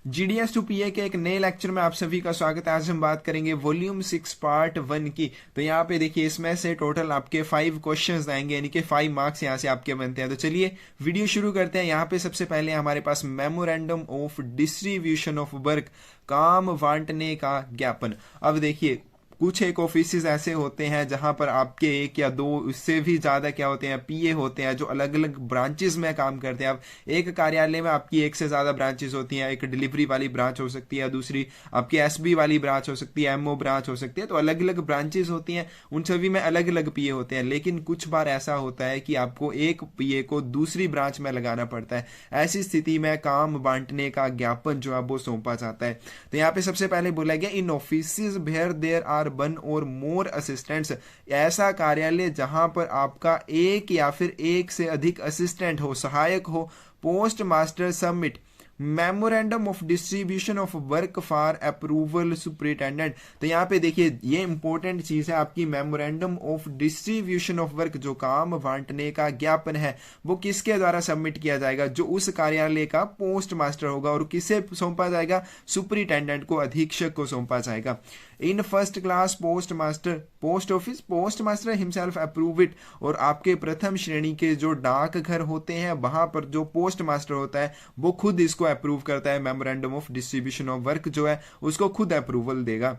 GDS to पीए के एक नए लेक्चर में आप सभी का स्वागत है। आज हम बात करेंगे वॉल्यूम 6 पार्ट 1 की। तो यहाँ पे देखिए इसमें से टोटल आपके 5 क्वेश्चंस आएंगे, यानी कि 5 मार्क्स यहाँ से आपके बनते हैं। तो चलिए वीडियो शुरू करते हैं। यहाँ पे सबसे पहले हमारे पास memorandum of distribution of work, काम बांटने का ज्ञापन। अब देखिए कुछ एक ऑफिसेज ऐसे होते हैं जहां पर आपके एक या दो उससे भी ज्यादा क्या होते हैं, पीए होते हैं, जो अलग अलग ब्रांचेस में काम करते हैं। अब एक कार्यालय में आपकी एक से ज्यादा ब्रांचेस होती हैं। एक डिलीवरी वाली ब्रांच हो सकती है, दूसरी आपकी एसबी वाली ब्रांच हो सकती है, एमओ ब्रांच हो सकती है। तो अलग अलग ब्रांचेस होती हैं, उन सभी में अलग अलग पीए होते हैं। लेकिन कुछ बार ऐसा होता है कि आपको एक पीए को दूसरी ब्रांच में लगाना पड़ता है। ऐसी स्थिति में काम बांटने का ज्ञापन जो है वो सौंपा जाता है। तो यहाँ पे सबसे पहले बोला गया इन ऑफिसेज वेयर देयर आर 1 और मोर असिस्टेंट्स, ऐसा कार्यालय जहां पर आपका एक या फिर एक से अधिक असिस्टेंट हो, सहायक हो। Post master submit memorandum of distribution of work for approval superintendent. तो यहाँ पे देखिए ये इंपॉर्टेंट चीज है आपकी, memorandum of distribution of work, जो काम बांटने का ज्ञापन है वो किसके द्वारा सबमिट किया जाएगा, जो उस कार्यालय का पोस्ट मास्टर होगा। और किसे सौंपा जाएगा, सुपरिटेंडेंट को, अधीक्षक को सौंपा जाएगा। In first class post master post office post master himself approve it. और आपके प्रथम श्रेणी के जो डाकघर होते हैं वहां पर जो पोस्ट मास्टर होता है वो खुद इसको अप्रूव करता है। Memorandum of distribution of work जो है उसको खुद अप्रूवल देगा।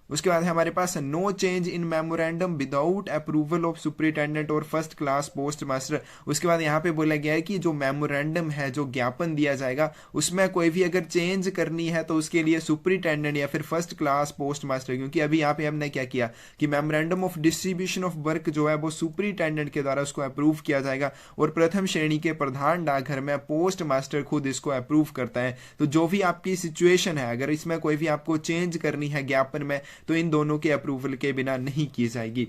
उसके बाद हमारे पास no change in memorandum without approval of superintendent और फर्स्ट क्लास पोस्ट मास्टर। उसके बाद यहाँ पे बोला गया है कि जो मेमोरेंडम है, जो ज्ञापन दिया जाएगा, उसमें कोई भी अगर चेंज करनी है तो उसके लिए सुपरिटेंडेंट या फिर फर्स्ट क्लास पोस्ट मास्टर, क्योंकि अभी यहाँ पे हमने क्या किया कि memorandum of distribution of work जो है वो सुपरिटेंडेंट के द्वारा उसको अप्रूव किया जाएगा। और प्रथम श्रेणी के प्रधान डाकघर में पोस्ट मास्टर खुद इसको अप्रूव करता है। तो जो भी आपकी सिचुएशन है, अगर इसमें कोई भी आपको चेंज करनी है ज्ञापन में, तो इन दोनों के अप्रूवल के बिना नहीं की जाएगी।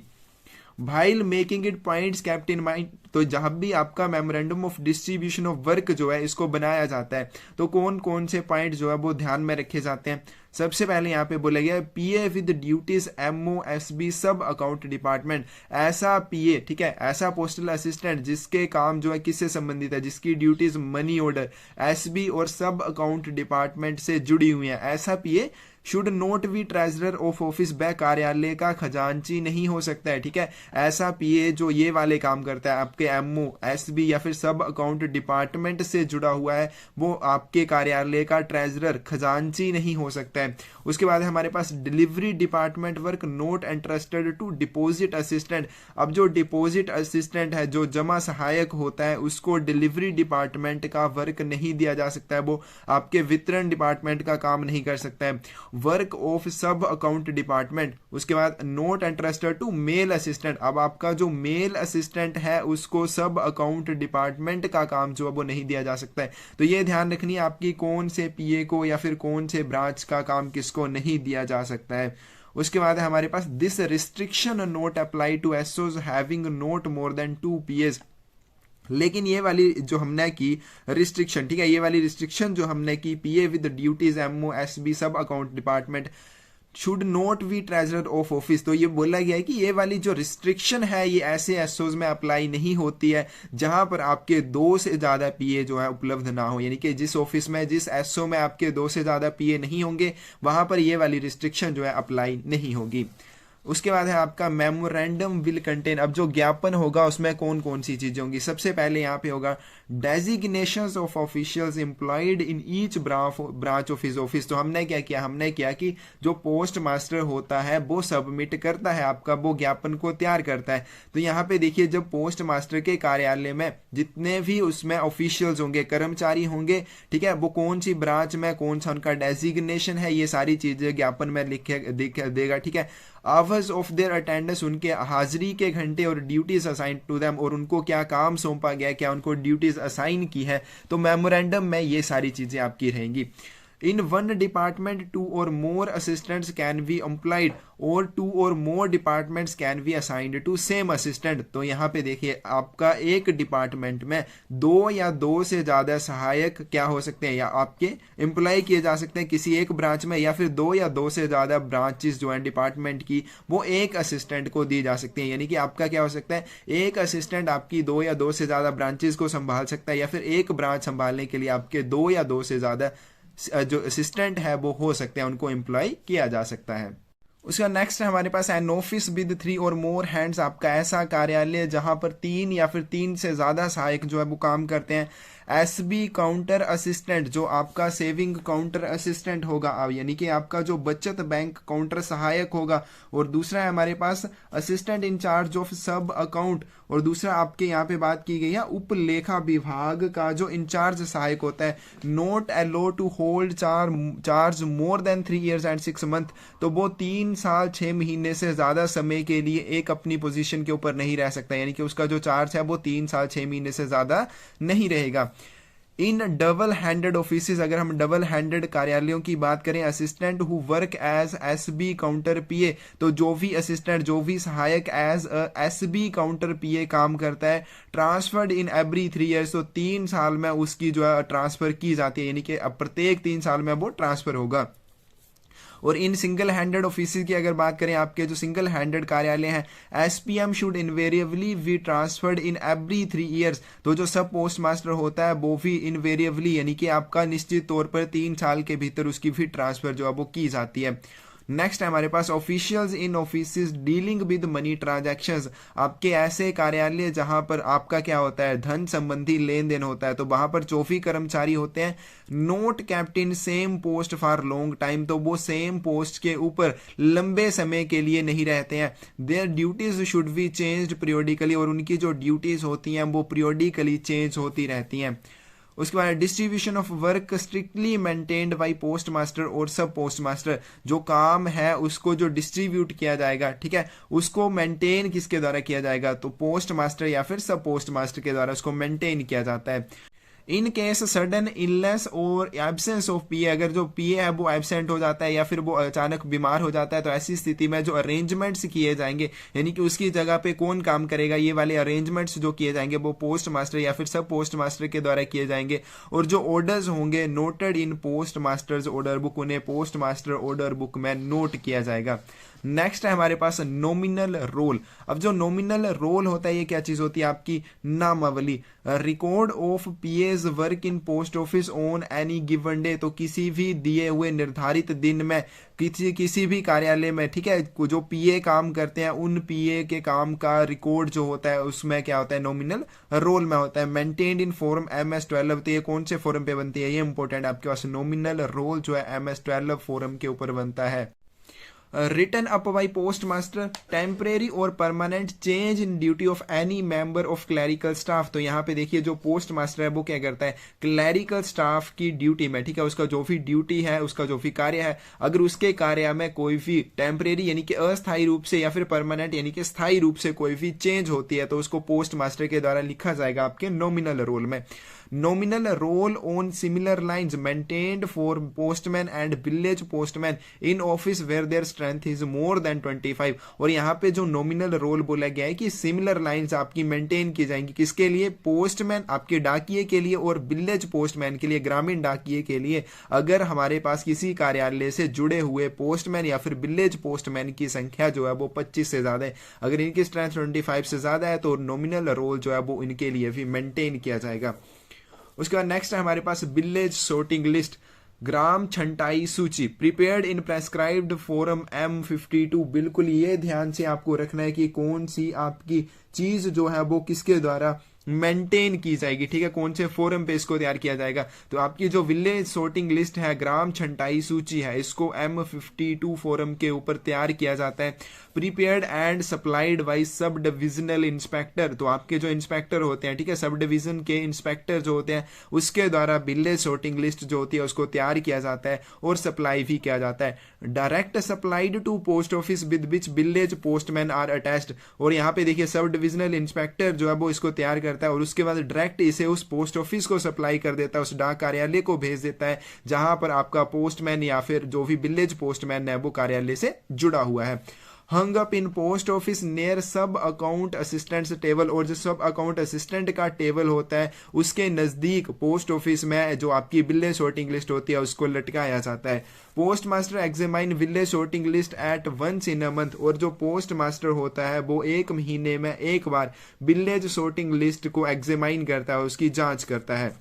भाइल making it points kept in mind. तो जहां भी आपका memorandum of distribution of work जो है इसको बनाया जाता है तो कौन कौन से पॉइंट जो है वो ध्यान में रखे जाते हैं। सबसे पहले यहाँ पे बोला गया पीए विद ड्यूटीज एमओ एसबी सब अकाउंट डिपार्टमेंट। ऐसा पीए, ठीक है, ऐसा पोस्टल असिस्टेंट जिसके काम जो है किससे संबंधित है, जिसकी ड्यूटीज मनी ऑर्डर, एसबी और सब अकाउंट डिपार्टमेंट से जुड़ी हुई है, ऐसा PA should not be treasurer of office, वह कार्यालय का खजांची नहीं हो सकता है। ठीक है, ऐसा पीए जो ये वाले काम करता है आपके एमओ एसबी या फिर सब अकाउंट डिपार्टमेंट से जुड़ा हुआ है, वो आपके कार्यालय का ट्रेजरर, खजांची नहीं हो सकता है। उसके बाद हमारे पास delivery department work not interested to deposit assistant. अब जो डिपॉजिट असिस्टेंट है, जो जमा सहायक होता है, उसको डिलीवरी डिपार्टमेंट का वर्क नहीं दिया जा सकता है, वो आपके वितरण डिपार्टमेंट का काम नहीं कर सकता है। Work of sub account department. उसके बाद not interested to mail assistant. अब आपका जो मेल असिस्टेंट है उसको सब अकाउंट डिपार्टमेंट का काम जो है वो नहीं दिया जा सकता है। तो ये ध्यान रखनी है आपकी, कौन से पीए को या फिर कौन से ब्रांच का काम किसको नहीं दिया जा सकता है। उसके बाद है हमारे पास this restriction not apply to SOs having not more than 2 PAs. लेकिन ये वाली जो हमने की रिस्ट्रिक्शन, ठीक है, ये वाली रिस्ट्रिक्शन जो हमने की पीए विद ड्यूटीज एमओ एसबी सब account department should not be treasurer of office. तो ये बोला गया है कि ये वाली जो रिस्ट्रिक्शन है ये ऐसे एसओज में अप्लाई नहीं होती है जहां पर आपके 2 से ज्यादा पीए जो है उपलब्ध ना हो। यानी कि जिस ऑफिस में, जिस एसओ में आपके 2 से ज्यादा पीए नहीं होंगे वहां पर ये वाली रिस्ट्रिक्शन जो है अप्लाई नहीं होगी। उसके बाद है आपका मेमोरेंडम विल कंटेन। अब जो ज्ञापन होगा उसमें कौन कौन सी चीजें होंगी। सबसे पहले यहाँ पे होगा designations of officials employed in each branch of his office. तो हमने क्या किया, हमने किया कि जो पोस्ट मास्टर होता है वो सबमिट करता है, आपका वो ज्ञापन को तैयार करता है। तो यहाँ पे देखिए जब पोस्ट मास्टर के कार्यालय में जितने भी उसमें ऑफिशियल्स होंगे, कर्मचारी होंगे, ठीक है, वो कौन सी ब्रांच में कौन सा उनका डेजिग्नेशन है, ये सारी चीजें ज्ञापन में लिखे देगा। ठीक है, आवर्स ऑफ देयर अटेंडेंस, उनके हाजिरी के घंटे, और ड्यूटीज असाइन टू देम, और उनको क्या काम सौंपा गया, क्या उनको ड्यूटीज असाइन की है। तो मेमोरेंडम में ये सारी चीजें आपकी रहेंगी। In one department 2 or more assistants can be employed or 2 or more departments can be assigned to same assistant। तो यहाँ पे देखिए आपका एक डिपार्टमेंट में 2 या 2 से ज्यादा सहायक क्या हो सकते हैं, या आपके एम्प्लॉय किए जा सकते हैं किसी एक ब्रांच में, या फिर 2 या 2 से ज्यादा ब्रांचेस जो है डिपार्टमेंट की वो एक असिस्टेंट को दी जा सकती है। यानी कि आपका क्या हो सकता है, एक असिस्टेंट आपकी 2 या 2 से ज्यादा ब्रांचेस को संभाल सकता है, या फिर एक ब्रांच संभालने के लिए आपके 2 या 2 से ज्यादा जो असिस्टेंट है वो हो सकते हैं, उनको एम्प्लॉय किया जा सकता है। उसका नेक्स्ट हमारे पास एन ऑफिस विद 3 और मोर हैंड्स, आपका ऐसा कार्यालय जहां पर 3 या फिर 3 से ज्यादा सहायक जो है वो काम करते हैं। एसबी काउंटर असिस्टेंट, जो आपका सेविंग काउंटर असिस्टेंट होगा, यानी कि आपका जो बचत बैंक काउंटर सहायक होगा। और दूसरा है हमारे पास assistant incharge of sub account, और दूसरा आपके यहाँ पे बात की गई है उपलेखा विभाग का जो इंचार्ज सहायक होता है। Not allowed to hold charge more than 3 years and 6 months, तो वो 3 साल 6 महीने से ज्यादा समय के लिए एक अपनी पोजीशन के ऊपर नहीं रह सकता, यानी कि उसका जो चार्ज है वो 3 साल 6 महीने से ज्यादा नहीं रहेगा। इन डबल हैंडेड ऑफिस, अगर हम डबल हैंडेड कार्यालयों की बात करें, assistant who work as SB counter PA, तो जो भी असिस्टेंट, जो भी सहायक एज एसबी काउंटर पीए काम करता है, ट्रांसफर्ड इन एवरी 3 years, तो 3 साल में उसकी जो है ट्रांसफर की जाती है, यानी कि अब प्रत्येक 3 साल में वो ट्रांसफर होगा। और इन सिंगल हैंडेड ऑफिस की अगर बात करें, आपके जो सिंगल हैंडेड कार्यालय हैं, SPM should invariably be transferred in every 3 years, तो जो सब पोस्ट मास्टर होता है वो भी इनवेरिएबली, यानी कि आपका निश्चित तौर पर 3 साल के भीतर उसकी भी ट्रांसफर जो है वो की जाती है। नेक्स्ट है हमारे पास officials in office dealing with money transactions, आपके ऐसे कार्यालय जहां पर आपका क्या होता है, धन संबंधी लेन देन होता है, तो वहां पर 24 कर्मचारी होते हैं। Note kept in same post for long time, तो वो सेम पोस्ट के ऊपर लंबे समय के लिए नहीं रहते हैं। Their duties should be changed periodically, और उनकी जो ड्यूटीज होती हैं वो पीरियोडिकली चेंज होती रहती हैं। उसके बाद distribution of work strictly maintained by post master और सब पोस्ट मास्टर, जो काम है उसको जो डिस्ट्रीब्यूट किया जाएगा, ठीक है, उसको मेंटेन किसके द्वारा किया जाएगा, तो पोस्ट मास्टर या फिर सब पोस्ट मास्टर के द्वारा उसको मेंटेन किया जाता है। इन केस सडन इलनेस और एब्सेंस ऑफ पीए, अगर जो पीए है वो एब्सेंट हो जाता है या फिर वो अचानक बीमार हो जाता है, तो ऐसी स्थिति में जो अरेंजमेंट्स किए जाएंगे, यानी कि उसकी जगह पे कौन काम करेगा, ये वाले अरेंजमेंट्स जो किए जाएंगे वो पोस्ट मास्टर या फिर सब पोस्ट मास्टर के द्वारा किए जाएंगे। और जो ऑर्डर्स होंगे नोटेड इन पोस्ट मास्टर्स ऑर्डर बुक, उन्हें पोस्ट मास्टर ऑर्डर बुक में नोट किया जाएगा। नेक्स्ट है हमारे पास नॉमिनल रोल। अब जो नॉमिनल रोल होता है ये क्या चीज होती है, आपकी नामावली। Record of PAs work in post office on any given day, तो किसी भी दिए हुए निर्धारित दिन में किसी भी कार्यालय में, ठीक है, जो पीए काम करते हैं उन पीए के काम का रिकॉर्ड जो होता है उसमें क्या होता है, नॉमिनल रोल में होता है। मेंटेन्ड इन फॉर्म MS-12, तो ये कौन से फॉर्म पे बनती है, ये इंपॉर्टेंट है आपके पास। नॉमिनल रोल जो है MS-12 फॉर्म के ऊपर बनता है। Written up by postmaster temporary और permanent change in duty of any member of clerical staff, तो यहाँ पे देखिए जो पोस्ट मास्टर है वो क्या करता है, क्लैरिकल स्टाफ की ड्यूटी में, ठीक है, उसका जो भी ड्यूटी है, उसका जो भी कार्य है, अगर उसके कार्य में कोई भी टेम्परेरी यानी कि अस्थायी रूप से या फिर परमानेंट यानी कि स्थायी रूप से कोई भी चेंज होती है, तो उसको पोस्ट मास्टर के द्वारा लिखा जाएगा आपके नॉमिनल रोल में। Nominal roll on similar lines maintained for postman and village postman in office where their strength is more than 25, और यहाँ पे जो नॉमिनल रोल बोला गया है कि सिमिलर लाइंस आपकी मेंटेन की जाएंगी, किसके लिए, पोस्टमैन आपके डाकिये के लिए और विलेज पोस्टमैन के लिए, ग्रामीण डाकिये के लिए। अगर हमारे पास किसी कार्यालय से जुड़े हुए पोस्टमैन या फिर विलेज पोस्टमैन की संख्या जो है वो 25 से ज्यादा है, अगर इनकी स्ट्रेंथ 25 से ज्यादा है, तो नॉमिनल रोल जो है वो इनके लिए भी मेंटेन किया जाएगा। उसके बाद नेक्स्ट है हमारे पास विलेज सॉर्टिंग लिस्ट, ग्राम छंटाई सूची, prepared in prescribed forum M52। बिल्कुल ये ध्यान से आपको रखना है कि कौन सी आपकी चीज जो है वो किसके द्वारा मेंटेन की जाएगी, ठीक है, कौन से फोरम पे इसको तैयार किया जाएगा। तो आपकी जो विलेज सॉर्टिंग लिस्ट है, ग्राम छंटाई सूची है, इसको M52 फोरम के ऊपर तैयार किया जाता है। Prepared and supplied by sub divisional inspector, तो आपके जो इंस्पेक्टर होते हैं, ठीक है, सब डिवीजन के इंस्पेक्टर जो होते हैं उसके द्वारा विलेज सॉर्टिंग लिस्ट जो होती है उसको तैयार किया जाता है और सप्लाई भी किया जाता है। Direct supplied to post office with which village postman are attached, और यहाँ पे देखिए सब डिविजनल इंस्पेक्टर जो है वो इसको तैयार करता है और उसके बाद डायरेक्ट इसे उस पोस्ट ऑफिस को सप्लाई कर देता है, उस डाक कार्यालय को भेज देता है जहां पर आपका पोस्टमैन या फिर जो भी विलेज पोस्टमैन है वो कार्यालय से जुड़ा हुआ है। Hung up in post office near सब अकाउंट असिस्टेंट्स टेबल, और जो सब अकाउंट असिस्टेंट का टेबल होता है उसके नजदीक पोस्ट ऑफिस में जो आपकी विलेज सॉर्टिंग लिस्ट होती है उसको लटकाया जाता है। Post master examine village sorting list at once in a month, और जो पोस्ट मास्टर होता है वो 1 महीने में एक बार विलेज सॉर्टिंग लिस्ट को एग्जामाइन करता है, उसकी जांच करता है।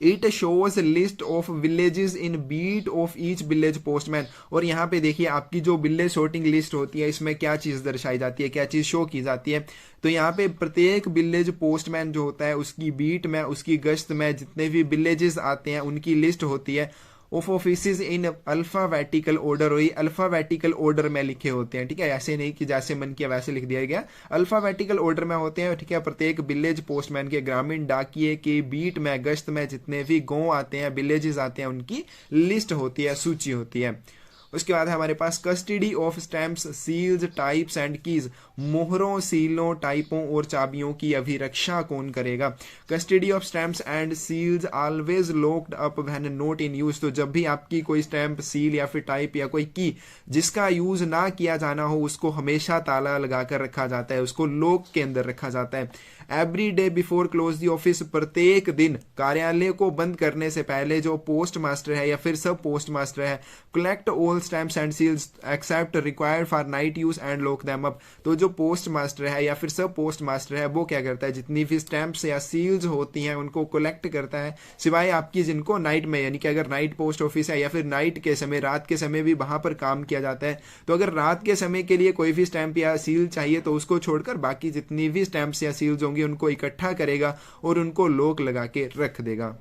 It shows list of villages in beat of each village postman. और यहाँ पे देखिए आपकी जो विलेज सॉर्टिंग लिस्ट होती है इसमें क्या चीज दर्शाई जाती है, क्या चीज शो की जाती है। तो यहाँ पे प्रत्येक विलेज पोस्टमैन जो होता है उसकी बीट में, उसकी गश्त में जितने भी विलेजेस आते हैं उनकी लिस्ट होती है of offices in alphabetical order. और ये अल्फाबेटिकल ऑर्डर में लिखे होते हैं, ठीक है, ऐसे नहीं कि जैसे मन किया वैसे लिख दिया गया, अल्फाबेटिकल ऑर्डर में होते हैं, ठीक है। प्रत्येक विलेज पोस्टमैन के ग्रामीण डाकिए के बीट में, गश्त में जितने भी गांव आते हैं, विलेजेस आते हैं, उनकी लिस्ट होती है, सूची होती है। उसके बाद है हमारे पास custody of stamps, seals, types and keys. मोहरों, सीलों, टाइपों और चाबियों की अभिरक्षा कौन करेगा। Custody of stamps and seals always locked up when not in use. तो जब भी आपकी कोई स्टैम्प, सील या फिर टाइप या कोई की जिसका यूज ना किया जाना हो उसको हमेशा ताला लगाकर रखा जाता है, उसको लॉक के अंदर रखा जाता है। Every day before close the office, प्रत्येक दिन कार्यालय को बंद करने से पहले जो पोस्ट मास्टर है या फिर सब पोस्ट मास्टर है, collect all stamps and seals except required for night use and lock them up. तो जो पोस्ट मास्टर है या फिर सब पोस्ट मास्टर है वो क्या करता है, जितनी भी स्टैम्प्स या सील्स होती हैं उनको कलेक्ट करता है, सिवाय आपकी जिनको नाइट में, यानी कि अगर नाइट पोस्ट ऑफिस है या फिर नाइट के समय, रात के समय भी वहां पर काम किया जाता है, तो अगर रात के समय के लिए कोई भी स्टैम्प या सील चाहिए तो उसको छोड़कर बाकी जितनी भी स्टैम्प्स या सील्स होंगी उनको इकट्ठा करेगा और उनको लॉक लगा के रख देगा।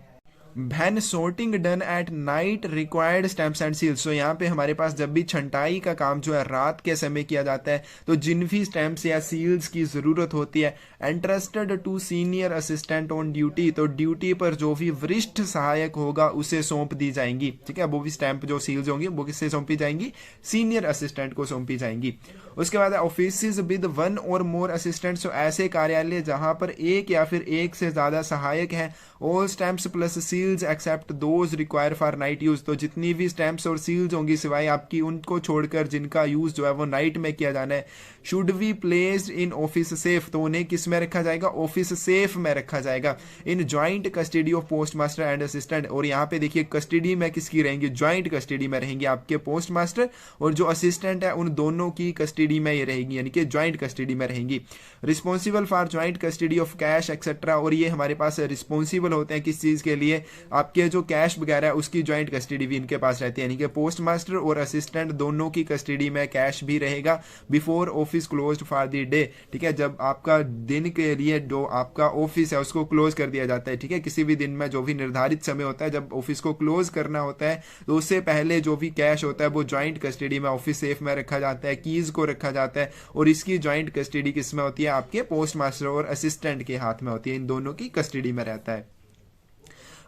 When sorting done at night required stamps and seals। so यहाँ पे हमारे पास जब भी छंटाई का काम जो है रात के समय किया जाता है तो जिन भी स्टैम्प्स या सील्स की जरूरत होती है, entrusted to senior assistant on duty। तो ड्यूटी पर जो भी वरिष्ठ सहायक होगा उसे सौंप दी जाएंगी, ठीक है। वो भी स्टैम्प जो सील्स होंगी वो किससे सौंपी जाएंगी, सीनियर असिस्टेंट को सौंपी जाएंगी। उसके बाद ऑफिस विद वन और मोर असिस्टेंट। सो ऐसे कार्यालय जहां पर एक या फिर एक से ज्यादा सहायक है। All stamps plus seals except those require for night use. तो जितनी भी स्टैम्प्स और सील्स होंगी सिवाय आपकी उनको छोड़कर जिनका यूज जो है वो नाइट में किया जाना है। Should be placed in office safe. तो उन्हें किस में रखा जाएगा, ऑफिस सेफ में रखा जाएगा। In joint custody of postmaster and assistant. और यहाँ पे देखिए कस्टडी में किसकी रहेंगी, ज्वाइंट कस्टडी में रहेंगे आपके पोस्ट मास्टर और जो असिस्टेंट है उन दोनों की कस्टडी में ये रहेगी, यानी कि ज्वाइंट कस्टडी में रहेंगी। Responsible for joint custody of cash etcetera. और ये हमारे पास रिस्पॉन्सिबल होते हैं किस चीज के लिए, आपके जो कैश वगैरह है उसकी ज्वाइंट कस्टडी भी इनके पास रहती है, यानी कि पोस्ट मास्टर और असिस्टेंट दोनों की कस्टडी में कैश भी रहेगा before office closed for the day, ठीक है। जब आपका दिन के लिए जो आपका ऑफिस है उसको क्लोज कर दिया जाता है, ठीक है, किसी भी दिन में जो भी निर्धारित समय होता है जब ऑफिस को क्लोज करना होता है तो उससे पहले जो भी कैश होता है वो ज्वाइंट कस्टडी में ऑफिस सेफ में रखा जाता है, कीज को रखा जाता है। और इसकी ज्वाइंट कस्टडी किस में होती है, आपके पोस्ट मास्टर और असिस्टेंट के हाथ में होती है, इन दोनों की कस्टडी में रहता है।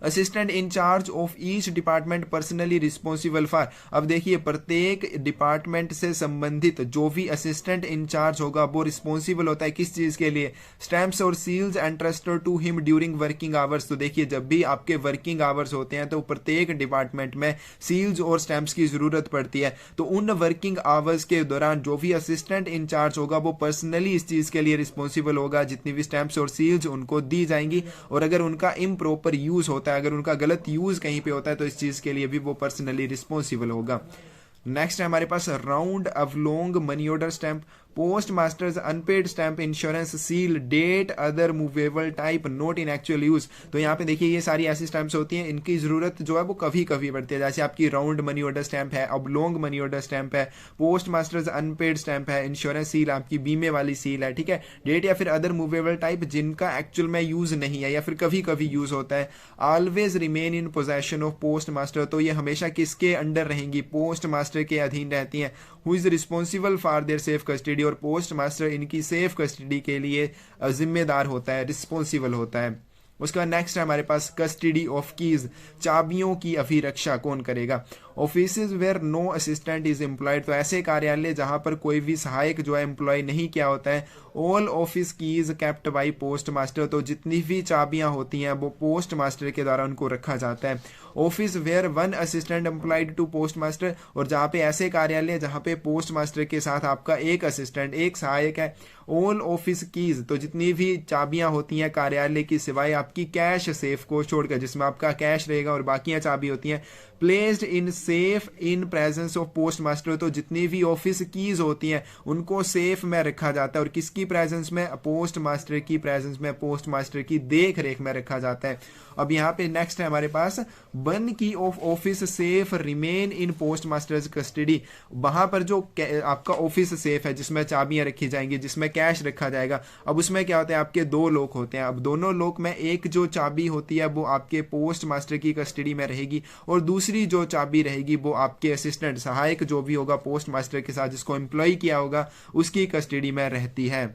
Assistant in charge of each department personally responsible for. अब देखिए प्रत्येक डिपार्टमेंट से संबंधित जो भी असिस्टेंट इन चार्ज होगा वो रिस्पॉन्सिबल होता है किस चीज के लिए, स्टैम्प्स और seals entrusted to him during working hours. तो देखिए जब भी आपके वर्किंग आवर्स होते हैं तो प्रत्येक डिपार्टमेंट में सील्स और स्टैम्प्स की जरूरत पड़ती है। तो उन वर्किंग आवर्स के दौरान जो भी असिस्टेंट इन चार्ज होगा वो पर्सनली इस चीज के लिए रिस्पॉन्सिबल होगा, जितनी भी स्टैम्प्स और सील्स उनको दी जाएंगी। और अगर उनका इम्प्रॉपर यूज होता है, अगर उनका गलत यूज कहीं पे होता है तो इस चीज के लिए भी वो पर्सनली रिस्पॉन्सिबल होगा। नेक्स्ट है हमारे पास round oblong money order stamp, postmaster's unpaid stamp, insurance, seal, date, other movable type not in actual use. तो यहाँ पे देखिए ये सारी ऐसी स्टैंप्स होती हैं इनकी जरूरत जो है वो कभी कभी पड़ती है, जैसे आपकी राउंड मनी ऑर्डर स्टैंप है, अवलोंग मनी ऑर्डर स्टैंप है, पोस्ट मास्टर्स अनपेड स्टैंप है, इंश्योरेंस सील आपकी बीमे वाली सील है, ठीक है, डेट या फिर अदर मूवेबल टाइप जिनका एक्चुअल में यूज नहीं है या फिर कभी कभी यूज होता है। Always remain in possession of post master. तो ये हमेशा किसके अंडर रहेंगी, पोस्ट मास्टर के अधीन रहती हैं। Who is responsible for their safe custody. और पोस्ट मास्टर इनकी सेफ कस्टडी के लिए जिम्मेदार होता है, रिस्पॉन्सिबल होता है। उसके बाद नेक्स्ट है हमारे पास कस्टडी ऑफ कीज, चाबियों की अभिरक्षा कौन करेगा। Offices where no assistant is employed. तो ऐसे कार्यालय जहां पर कोई भी सहायक जो है एम्प्लॉय नहीं किया होता है। All office keys kept by post master. तो जितनी भी चाबियां होती हैं वो पोस्ट मास्टर के द्वारा उनको रखा जाता है। Office where one assistant employed to post master. और जहां पे ऐसे कार्यालय जहां पे पोस्ट मास्टर के साथ आपका एक असिस्टेंट, एक सहायक है। All office keys. तो जितनी भी चाबियां होती हैं कार्यालय की सिवाय आपकी कैश सेफ को छोड़कर, जिसमें आपका कैश रहेगा और बाकियां चाबी होती हैं, placed in safe in presence of post master, तो जितनी भी ऑफिस कीज होती हैं उनको सेफ में रखा जाता है और किसकी प्रेजेंस में, पोस्ट मास्टर की प्रेजेंस में, पोस्ट मास्टर की देख रेख में रखा जाता है। अब यहाँ पे नेक्स्ट है हमारे पास, वन की of office safe remain in post masters custody, वहां पर जो आपका ऑफिस सेफ है जिसमें चाबियां रखी जाएंगी, जिसमें कैश रखा जाएगा, अब उसमें क्या होता है, आपके दो लोग होते हैं। अब दोनों लोग में एक जो चाबी होती है वो आपके पोस्ट मास्टर की कस्टडी में रहेगी और दूसरी जो चाबी रहेगी वो आपके असिस्टेंट सहायक जो भी होगा पोस्ट मास्टर के साथ जिसको एम्प्लॉय किया होगा उसकी कस्टडी में रहती है।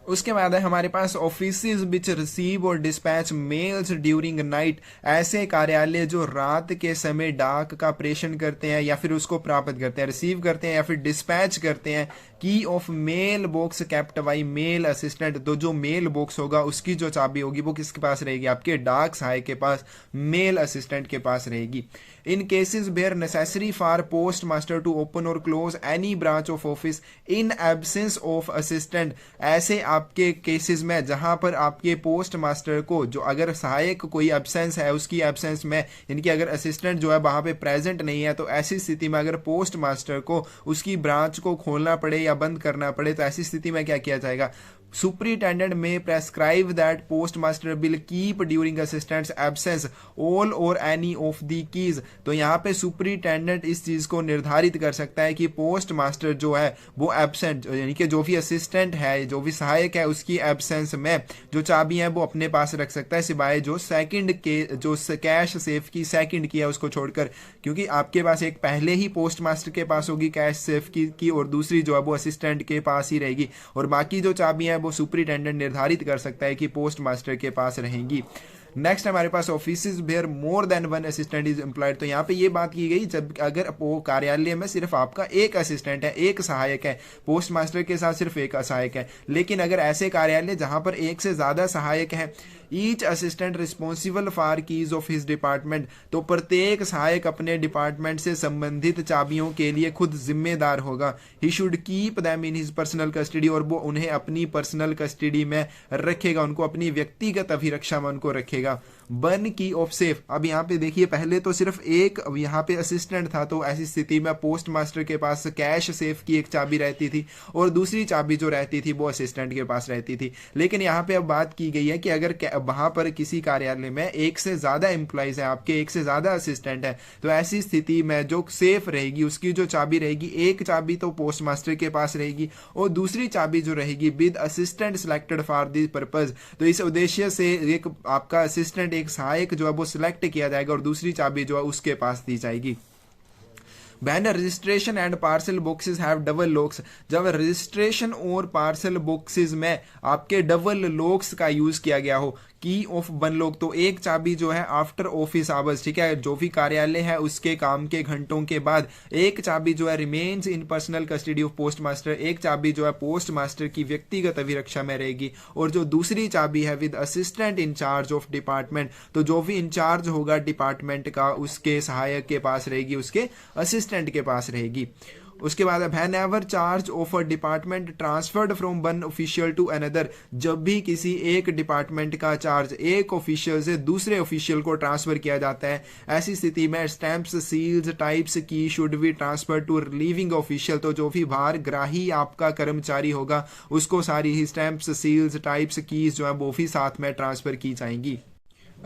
उसके बाद है हमारे पास ऑफिसेज विच रिसीव और डिस्पैच मेल्स ड्यूरिंग नाइट, ऐसे कार्यालय जो रात के समय डाक का प्रेषण करते हैं या फिर उसको प्राप्त करते हैं, रिसीव करते हैं या फिर डिस्पैच करते हैं। Key of mail box kept by mail assistant, तो जो मेल बॉक्स होगा उसकी जो चाबी होगी वो किसके पास रहेगी, आपके डाक सहायक के पास, मेल असिस्टेंट के पास रहेगी। In cases where necessary for postmaster to open और close any branch of office in absence of assistant, ऐसे आपके केसेस में जहां पर आपके पोस्ट मास्टर को जो अगर सहायक कोई एब्सेंस है उसकी एब्सेंस में, इनकी अगर असिस्टेंट जो है वहां पे प्रेजेंट नहीं है, तो ऐसी स्थिति में अगर पोस्ट मास्टर को उसकी ब्रांच को खोलना पड़े या बंद करना पड़े तो ऐसी स्थिति में क्या किया जाएगा, सुपरिटेंडेंट में prescribe that post master will keep during assistants absence all और एनी ऑफ दी कीज, तो यहाँ पे सुपरिटेंडेंट इस चीज को निर्धारित कर सकता है कि पोस्ट मास्टर जो है वो एब्सेंट, यानी कि जो भी असिस्टेंट है जो भी सहायक है उसकी एब्सेंस में जो चाबी है वो अपने पास रख सकता है, सिवाय जो सेकंड के जो कैश सेफ की सेकंड की है उसको छोड़कर, क्योंकि आपके पास एक पहले ही पोस्ट मास्टर के पास होगी कैश सेफ की और दूसरी जो है वो असिस्टेंट के पास ही रहेगी और बाकी जो चाबी है वो सुपरिटेंडेंट निर्धारित कर सकता है कि पोस्ट मास्टर के पास रहेंगी। नेक्स्ट हमारे पास offices where more than one assistant is employed, तो यहाँ पे ये बात की गई जब अगर वो कार्यालय में सिर्फ आपका एक असिस्टेंट है, एक सहायक है, पोस्ट मास्टर के साथ सिर्फ एक सहायक है, लेकिन अगर ऐसे कार्यालय जहां पर एक से ज्यादा सहायक है, each assistant responsible for keys of his department, तो प्रत्येक सहायक अपने डिपार्टमेंट से संबंधित चाबियों के लिए खुद जिम्मेदार होगा। He should keep them in his personal custody, और वो उन्हें अपनी पर्सनल कस्टडी में रखेगा, उनको अपनी व्यक्तिगत अभिरक्षा में उनको रखेगा। वन की ऑफ सेफ, अब यहाँ पे देखिए पहले तो सिर्फ एक यहाँ पे असिस्टेंट था, तो ऐसी स्थिति में पोस्ट मास्टर के पास कैश सेफ की एक चाबी रहती थी और दूसरी चाबी जो रहती थी वो असिस्टेंट के पास रहती थी। लेकिन यहाँ पे अब बात की गई है कि अगर वहां पर किसी कार्यालय में एक से ज्यादा एम्प्लॉइज है, आपके एक से ज्यादा असिस्टेंट है, तो ऐसी स्थिति में जो सेफ रहेगी उसकी जो चाबी रहेगी, एक चाबी तो पोस्ट मास्टर के पास रहेगी और दूसरी चाबी जो रहेगी with assistant selected for this purpose, तो इस उद्देश्य से एक आपका असिस्टेंट एक सहायक जो है वो सिलेक्ट किया जाएगा और दूसरी चाबी जो है उसके पास दी जाएगी। When registration and parcel boxes have double locks, जब रजिस्ट्रेशन और पार्सल बॉक्सेस में आपके डबल लॉक्स का यूज किया गया हो, की ऑफ वन लॉक, तो एक चाबी जो है आफ्टर ऑफिस आवर्स, ठीक है, जो भी कार्यालय है उसके काम के घंटों के बाद एक चाबी जो है remains in personal custody of post master, एक चाबी जो है पोस्ट मास्टर की व्यक्तिगत अभिरक्षा में रहेगी और जो दूसरी चाबी है with assistant incharge of department, तो जो भी इंचार्ज होगा डिपार्टमेंट का उसके सहायक के पास रहेगी, उसके असिस्टेंट के पास रहेगी। उसके बाद whenever charge of a department transferred from one official to another, जब भी किसी एक डिपार्टमेंट का चार्ज एक ऑफिशियल से दूसरे ऑफिशियल को ट्रांसफर किया जाता है, ऐसी स्थिति में stamps seals types keys should be transfer to relieving official, तो जो भी बाहर ग्राही आपका कर्मचारी होगा उसको सारी ही स्टैंप्स सील्स टाइप्स कीज जो है वो भी साथ में ट्रांसफर की जाएंगी।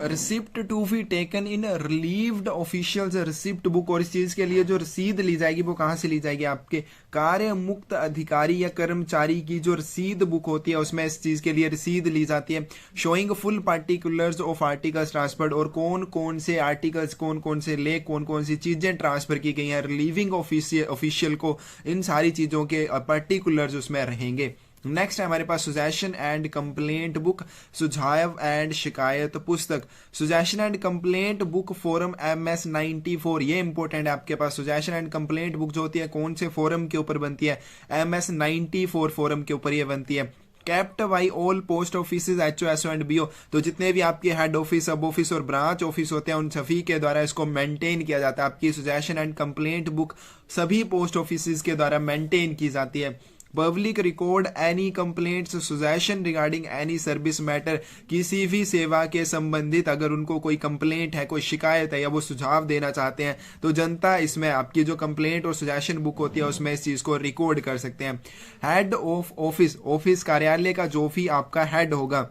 Receipt to be taken in relieved officials receipt book, और इस चीज के लिए जो रसीद ली जाएगी वो कहां से ली जाएगी, आपके कार्य मुक्त अधिकारी या कर्मचारी की जो रसीद बुक होती है उसमें इस चीज के लिए रसीद ली जाती है। Showing full particulars of articles transferred, और कौन कौन से आर्टिकल्स, कौन कौन से लेख, कौन कौन सी चीजें ट्रांसफर की गई हैं रिलीविंग ऑफिशियल को, इन सारी चीजों के पर्टिकुलर्स उसमें रहेंगे। नेक्स्ट है हमारे पास सुजेशन एंड कंप्लेंट बुक, सुझाव एंड शिकायत पुस्तक, suggestion and complaint book forum MS 94, ये इंपॉर्टेंट है आपके पास। सुजेशन एंड कंप्लेंट बुक जो होती है कौन से फोरम के ऊपर बनती है, MS 94 फोरम के ऊपर ये बनती है। Kept by all post office HO and BO, तो जितने भी आपके हेड ऑफिस, सब ऑफिस और ब्रांच ऑफिस होते हैं उन सभी के द्वारा इसको मेंटेन किया जाता है। आपकी सुजेशन एंड कंप्लेंट बुक सभी पोस्ट ऑफिस के द्वारा मेंटेन की जाती है। Public record any complaints suggestion regarding any service matter, किसी भी सेवा के संबंधित अगर उनको कोई कंप्लेंट है, कोई शिकायत है या वो सुझाव देना चाहते हैं तो जनता इसमें आपकी जो कंप्लेंट और सजेशन बुक होती है उसमें इस चीज को रिकॉर्ड कर सकते हैं। हेड ऑफ ऑफिस, ऑफिस कार्यालय का जो भी आपका हेड होगा,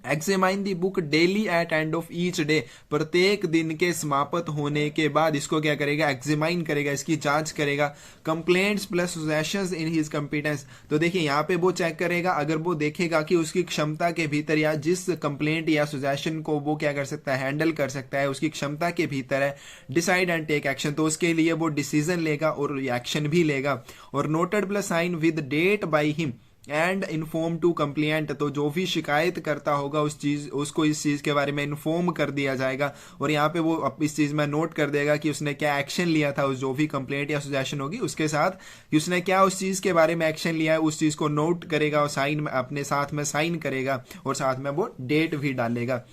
examine the book daily at end of each day, प्रत्येक दिन के समाप्त होने के बाद इसको क्या करेगा, एग्जामाइन करेगा, इसकी जांच करेगा। Complaints plus suggestions in his competence, तो देखिए यहाँ पे वो चेक करेगा, अगर वो देखेगा कि उसकी क्षमता के भीतर या जिस कंप्लेंट या सजेशन को वो क्या कर सकता है, हैंडल कर सकता है, उसकी क्षमता के भीतर है, डिसाइड एंड टेक एक्शन, तो उसके लिए वो डिसीजन लेगा और एक्शन भी लेगा। और noted plus sign with date by him and inform to complaint, तो जो भी शिकायत करता होगा उसको इस चीज के बारे में इन्फॉर्म कर दिया जाएगा और यहाँ पे वो इस चीज में नोट कर देगा कि उसने क्या एक्शन लिया था, उस जो भी कंप्लेंट या सजेशन होगी उसके साथ कि उसने क्या उस चीज के बारे में एक्शन लिया है, उस चीज को नोट करेगा और साइन अपने साथ में साइन करेगा और साथ में वो डेट भी डालेगा।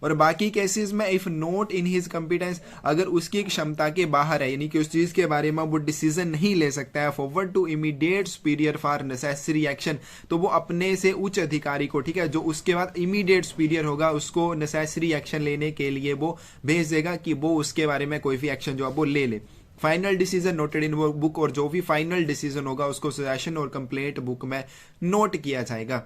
और बाकी केसेस में if not in his competence, अगर उसकी क्षमता के बाहर है यानी कि उस चीज के बारे में वो डिसीजन नहीं ले सकता है, forward to immediate superior for necessary action, तो वो अपने से उच्च अधिकारी को, ठीक है, जो उसके बाद इमीडिएट सुपीरियर होगा उसको नेसेसरी एक्शन लेने के लिए वो भेज देगा कि वो उसके बारे में कोई भी एक्शन जो है वो ले ले। फाइनल डिसीजन नोटेड इन वो बुक, और जो भी फाइनल डिसीजन होगा उसको सजेशन और कंप्लेंट बुक में नोट किया जाएगा।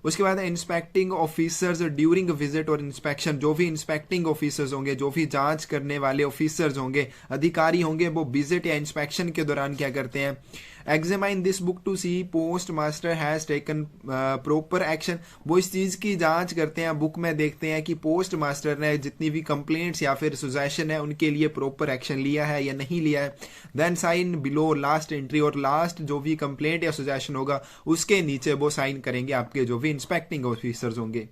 उसके बाद इंस्पेक्टिंग ऑफिसर्स ड्यूरिंग विजिट और इंस्पेक्शन, जो भी इंस्पेक्टिंग ऑफिसर्स होंगे, जो भी जांच करने वाले ऑफिसर्स होंगे, अधिकारी होंगे, वो विजिट या इंस्पेक्शन के दौरान क्या करते हैं, examine this book to see post master has taken proper action, वो इस चीज की जांच करते हैं, बुक में देखते हैं कि पोस्ट मास्टर ने जितनी भी कंप्लेंट्स या फिर सजेशन है उनके लिए प्रॉपर एक्शन लिया है या नहीं लिया है। Then sign below last entry, और लास्ट जो भी कंप्लेंट या सजेशन होगा उसके नीचे वो साइन करेंगे आपके जो भी इंस्पेक्टिंग ऑफिसर्स होंगे।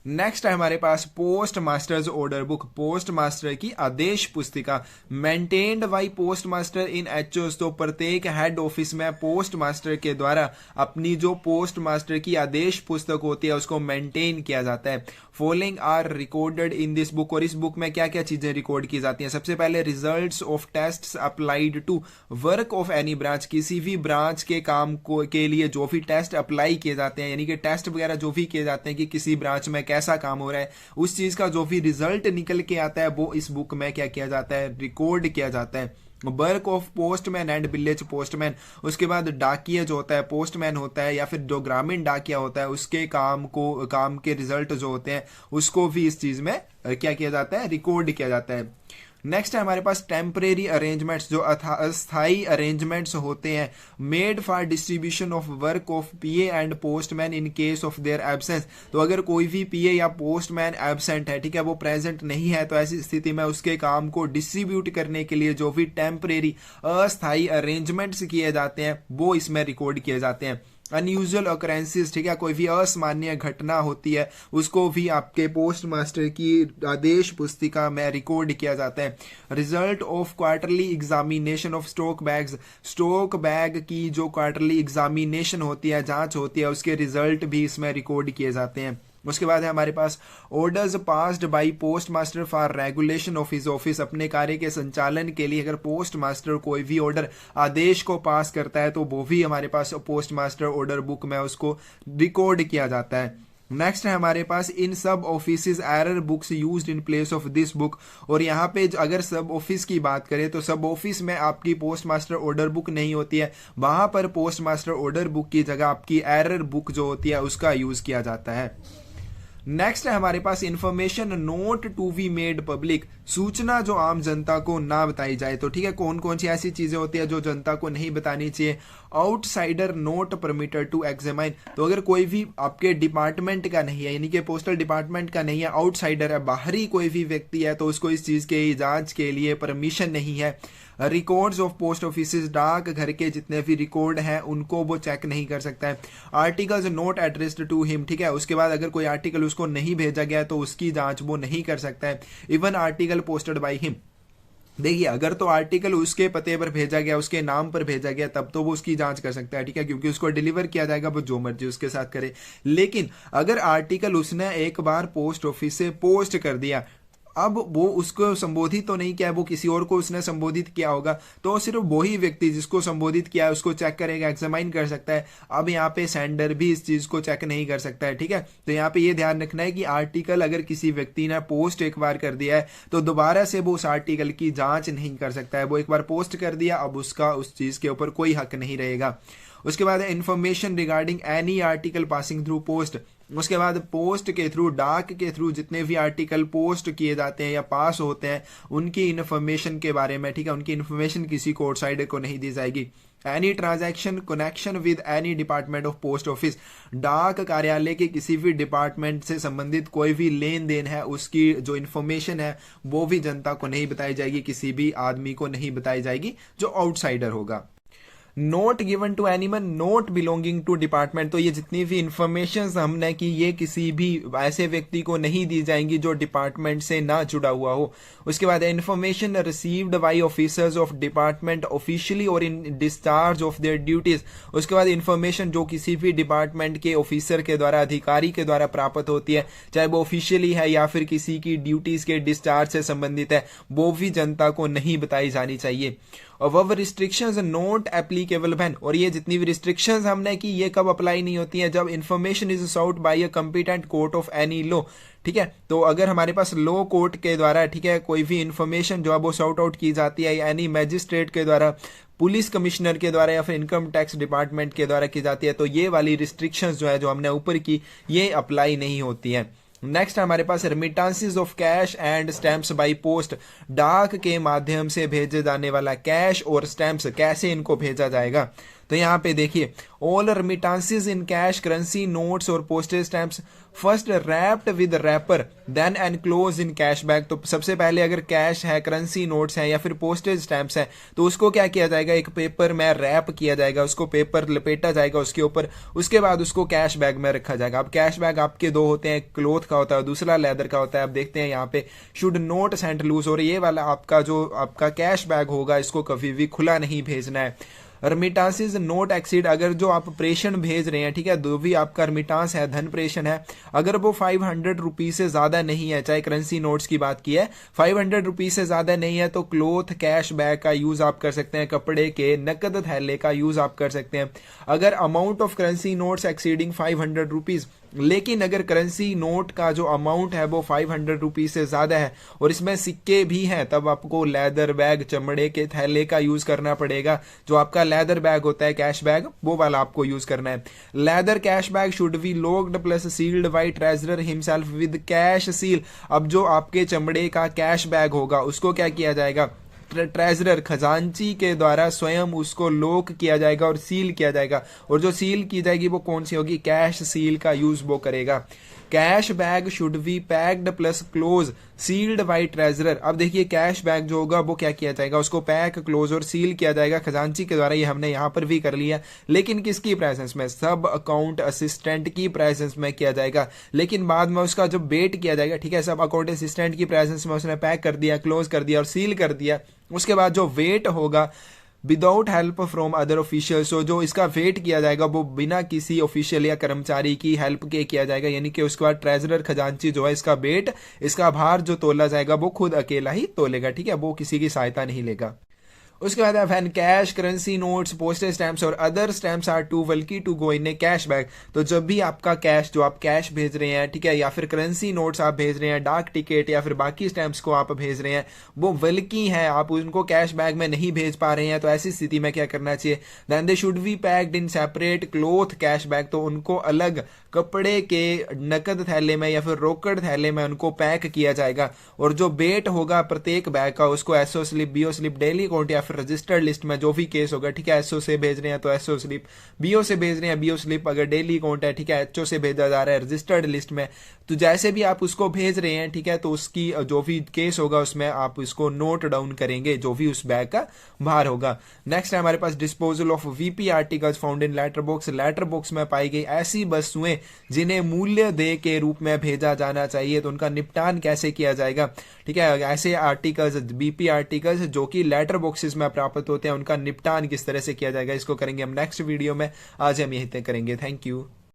नेक्स्ट है हमारे पास postmaster's order book, postmaster की आदेश पुस्तिका, maintained by postmaster in HOs, तो प्रत्येक हेड ऑफिस में पोस्ट मास्टर के द्वारा अपनी जो पोस्ट मास्टर की आदेश पुस्तक होती है उसको मेंटेन किया जाता है। Following are recorded in this book, और इस बुक में क्या क्या चीजें रिकॉर्ड की जाती हैं, सबसे पहले results of tests applied to work of any branch, किसी भी ब्रांच के काम को के लिए जो भी टेस्ट अप्लाई किए जाते हैं यानी कि टेस्ट वगैरह जो भी किए जाते हैं कि किसी ब्रांच में कैसा काम हो रहा है, उस चीज का जो भी रिजल्ट निकल के आता है वो इस बुक में क्या किया जाता है, रिकॉर्ड किया जाता है। Work of postman and village postman, उसके बाद डाकिया जो होता है, पोस्टमैन होता है या फिर जो ग्रामीण डाकिया होता है उसके काम के रिजल्ट जो होते हैं उसको भी इस चीज में क्या किया जाता है, रिकॉर्ड किया जाता है। नेक्स्ट है हमारे पास टेम्परेरी अरेंजमेंट्स, जो अस्थाई अरेंजमेंट्स होते हैं, made for distribution of work of PA and postman in case of their absence, तो अगर कोई भी पीए या पोस्टमैन एब्सेंट है, ठीक है, वो प्रेजेंट नहीं है, तो ऐसी स्थिति में उसके काम को डिस्ट्रीब्यूट करने के लिए जो भी टेम्परेरी अस्थाई अरेंजमेंट्स किए जाते हैं वो इसमें रिकॉर्ड किए जाते हैं। अनयूजुअल ऑकरेंसेस, ठीक है, कोई भी असामान्य घटना होती है उसको भी आपके पोस्ट मास्टर की आदेश पुस्तिका में रिकॉर्ड किया जाता है। Result of quarterly examination of stock bags, stock bag की जो क्वार्टरली एग्जामिनेशन होती है, जांच होती है, उसके रिजल्ट भी इसमें रिकॉर्ड किए जाते हैं। उसके बाद है हमारे पास orders passed by postmaster for regulation of his office, अपने कार्य के संचालन के लिए अगर पोस्ट मास्टर कोई भी ऑर्डर आदेश को पास करता है तो वो भी हमारे पास पोस्ट मास्टर ऑर्डर बुक में उसको रिकॉर्ड किया जाता है। नेक्स्ट है हमारे पास इन सब office error books used in place of this book, और यहाँ पे अगर सब ऑफिस की बात करें तो सब ऑफिस में आपकी पोस्ट मास्टर ऑर्डर बुक नहीं होती है, वहां पर पोस्ट मास्टर ऑर्डर बुक की जगह आपकी एरर बुक जो होती है उसका यूज किया जाता है। नेक्स्ट है हमारे पास information not to be made public, सूचना जो आम जनता को ना बताई जाए, तो ठीक है, कौन कौन सी ऐसी चीजें होती है जो जनता को नहीं बतानी चाहिए। Outsider not permitted to examine, तो अगर कोई भी आपके डिपार्टमेंट का नहीं है यानी कि पोस्टल डिपार्टमेंट का नहीं है, आउटसाइडर है, बाहरी कोई भी व्यक्ति है, तो उसको इस चीज के जांच के लिए परमिशन नहीं है। रिकॉर्ड्स ऑफ पोस्ट ऑफिस, डाक घर के जितने भी रिकॉर्ड हैं उनको वो चेक नहीं कर सकता है। Articles not addressed to him, ठीक है, उसके बाद अगर कोई आर्टिकल उसको नहीं भेजा गया तो उसकी जांच वो नहीं कर सकता है। Even article posted by him, देखिए अगर तो आर्टिकल उसके पते पर भेजा गया, उसके नाम पर भेजा गया, तब तो वो उसकी जांच कर सकता है, ठीक है, क्योंकि उसको डिलीवर किया जाएगा, वो जो मर्जी उसके साथ करे। लेकिन अगर आर्टिकल उसने एक बार पोस्ट ऑफिस से पोस्ट कर दिया अब वो उसको संबोधित तो नहीं किया है, वो किसी और को उसने संबोधित किया होगा, तो सिर्फ वही व्यक्ति जिसको संबोधित किया है उसको चेक करेगा, एग्जामाइन कर सकता है। अब यहाँ पे सेंडर भी इस चीज को चेक नहीं कर सकता है, ठीक है। तो यहाँ पे ये ध्यान रखना है कि आर्टिकल अगर किसी व्यक्ति ने पोस्ट एक बार कर दिया है तो दोबारा से वो उस आर्टिकल की जांच नहीं कर सकता है। वो एक बार पोस्ट कर दिया, अब उसका उस चीज के ऊपर कोई हक नहीं रहेगा। उसके बाद information regarding any article passing through post. उसके बाद पोस्ट के थ्रू, डाक के थ्रू जितने भी आर्टिकल पोस्ट किए जाते हैं या पास होते हैं उनकी इन्फॉर्मेशन के बारे में, ठीक है, उनकी इन्फॉर्मेशन किसी को आउटसाइडर को नहीं दी जाएगी। Any transaction connection with any department of post office, डाक कार्यालय के किसी भी डिपार्टमेंट से संबंधित कोई भी लेन देन है उसकी जो इन्फॉर्मेशन है वो भी जनता को नहीं बताई जाएगी, किसी भी आदमी को नहीं बताई जाएगी जो आउटसाइडर होगा। Not given to anyone not belonging to department, तो ये जितनी भी इंफॉर्मेशन हमने की ये किसी भी ऐसे व्यक्ति को नहीं दी जाएंगी जो डिपार्टमेंट से ना जुड़ा हुआ हो। उसके बाद information received by officers of department officially और in discharge of their duties. उसके बाद इंफॉर्मेशन जो किसी भी डिपार्टमेंट के ऑफिसर के द्वारा, अधिकारी के द्वारा प्राप्त होती है, चाहे वो ऑफिशियली है या फिर किसी की ड्यूटीज के डिस्चार्ज से संबंधित है, वो भी जनता को नहीं बताई जानी चाहिए। और रिस्ट्रिक्शंस नॉट एप्लीकेबल बैन, और ये जितनी भी रिस्ट्रिक्शंस हमने की ये कब अप्लाई नहीं होती हैं, जब information is sought by a competent court of any law, ठीक है। तो अगर हमारे पास लॉ कोर्ट के द्वारा, ठीक है, कोई भी इंफॉर्मेशन जो है वो सॉर्ट आउट की जाती है एनी मैजिस्ट्रेट के द्वारा, पुलिस कमिश्नर के द्वारा या फिर इनकम टैक्स डिपार्टमेंट के द्वारा की जाती है, तो ये वाली रिस्ट्रिक्शंस जो है जो हमने ऊपर की ये अप्लाई नहीं होती हैं। नेक्स्ट हमारे पास remittances of cash and stamps by post, डाक के माध्यम से भेजे जाने वाला कैश और स्टैम्प्स कैसे इनको भेजा जाएगा। तो यहाँ पे देखिए, all remittances in cash, currency notes और postage stamps first wrapped with wrapper then enclose in cash bag. तो सबसे पहले अगर कैश है, करेंसी नोट्स है या फिर पोस्टेज स्टैम्प्स है तो उसको क्या किया जाएगा, एक पेपर में रैप किया जाएगा, उसको पेपर लपेटा जाएगा उसके ऊपर, उसके बाद उसको कैश बैग में रखा जाएगा। अब कैश बैग आपके दो होते हैं, एक क्लोथ का होता है दूसरा लेदर का होता है। अब देखते हैं यहाँ पे शुड नोट सेंट लूज, और ये वाला आपका जो आपका कैश बैग होगा इसको कभी भी खुला नहीं भेजना है। रेमिटेंसेस नोट एक्सीड, अगर जो आप प्रेषण भेज रहे हैं, ठीक है, जो भी आपका रेमिटेंस है, धन प्रेषण है, अगर वो 500 रुपीज से ज्यादा नहीं है, चाहे करेंसी नोट्स की बात की है, 500 रुपीज से ज्यादा नहीं है तो क्लोथ कैश बैग का यूज आप कर सकते हैं, कपड़े के नकद थैले का यूज आप कर सकते हैं। अगर amount of currency notes exceeding 500 rupees, लेकिन अगर करेंसी नोट का जो अमाउंट है वो 500 रुपीज से ज्यादा है और इसमें सिक्के भी हैं, तब आपको लेदर बैग, चमड़े के थैले का यूज करना पड़ेगा। जो आपका लेदर बैग होता है कैश बैग, वो वाला आपको यूज करना है। Leather cash bag should be locked plus sealed by treasurer himself with cash seal. अब जो आपके चमड़े का कैश बैग होगा उसको क्या किया जाएगा, ट्रेजरर खजांची के द्वारा स्वयं उसको लॉक किया जाएगा और सील किया जाएगा, और जो सील की जाएगी वो कौन सी होगी, कैश सील का यूज वो करेगा। Cash bag should be packed plus close sealed by treasurer. अब देखिए कैश बैग जो होगा वो क्या किया जाएगा, उसको पैक, क्लोज और सील किया जाएगा खजांची के द्वारा। ये हमने यहाँ पर भी कर लिया, लेकिन किसकी प्रेजेंस में, सब अकाउंट असिस्टेंट की प्रेजेंस में किया जाएगा। लेकिन बाद में उसका जब वेट किया जाएगा, ठीक है, सब अकाउंट असिस्टेंट की प्रेजेंस में उसने पैक कर दिया, क्लोज कर दिया और सील कर दिया, उसके बाद जो वेट होगा without help from other official, so जो इसका वेट किया जाएगा वो बिना किसी ऑफिशियल या कर्मचारी की हेल्प के किया जाएगा, यानी कि उसके बाद ट्रेजरर खजांची जो है इसका वेट, इसका भार जो तोला जाएगा वो खुद अकेला ही तोलेगा, ठीक है, वो किसी की सहायता नहीं लेगा। उसके बाद when cash, currency notes, postage stamps और अदर स्टैम्प्स आर टू बल्कि to go in a cash bag, तो जब भी आपका कैश, जो आप कैश भेज रहे हैं, ठीक है, या फिर करेंसी नोट्स आप भेज रहे हैं, डाक टिकट या फिर बाकी स्टैम्प्स को आप भेज रहे हैं, वो बल्कि हैं, आप उनको कैश बैग में नहीं भेज पा रहे हैं, तो ऐसी स्थिति में क्या करना चाहिए, then they should be packed in separate cloth cash bag, तो उनको अलग कपड़े के नकद थैले में या फिर रोकड़ थैले में उनको पैक किया जाएगा। और जो वेट होगा प्रत्येक बैग का उसको SO slip, BO slip, daily account या फिर रजिस्टर्ड लिस्ट में जो भी केस होगा, ठीक है, एसओ से भेज रहे हैं तो एसओ स्लिप, बीओ से भेज रहे हैं बीओ स्लिप, अगर डेली अकाउंट है, ठीक है, एचओ से भेजा जा रहा है रजिस्टर्ड लिस्ट में, तो जैसे भी आप उसको भेज रहे हैं, ठीक है, तो उसकी जो भी केस होगा उसमें आप इसको नोट डाउन करेंगे, जो भी उस बैग का भार होगा। नेक्स्ट है हमारे पास disposal of VP articles found in letter box, letter box में पाई गई ऐसी वस्तुएं जिन्हें मूल्य दे के रूप में भेजा जाना चाहिए, तो उनका निपटान कैसे किया जाएगा, ठीक है, ऐसे आर्टिकल्स, बीपी आर्टिकल्स जो कि लेटर बॉक्सेस में प्राप्त होते हैं, उनका निपटान किस तरह से किया जाएगा, इसको करेंगे हम नेक्स्ट वीडियो में। आज हम यहीं तक करेंगे, थैंक यू।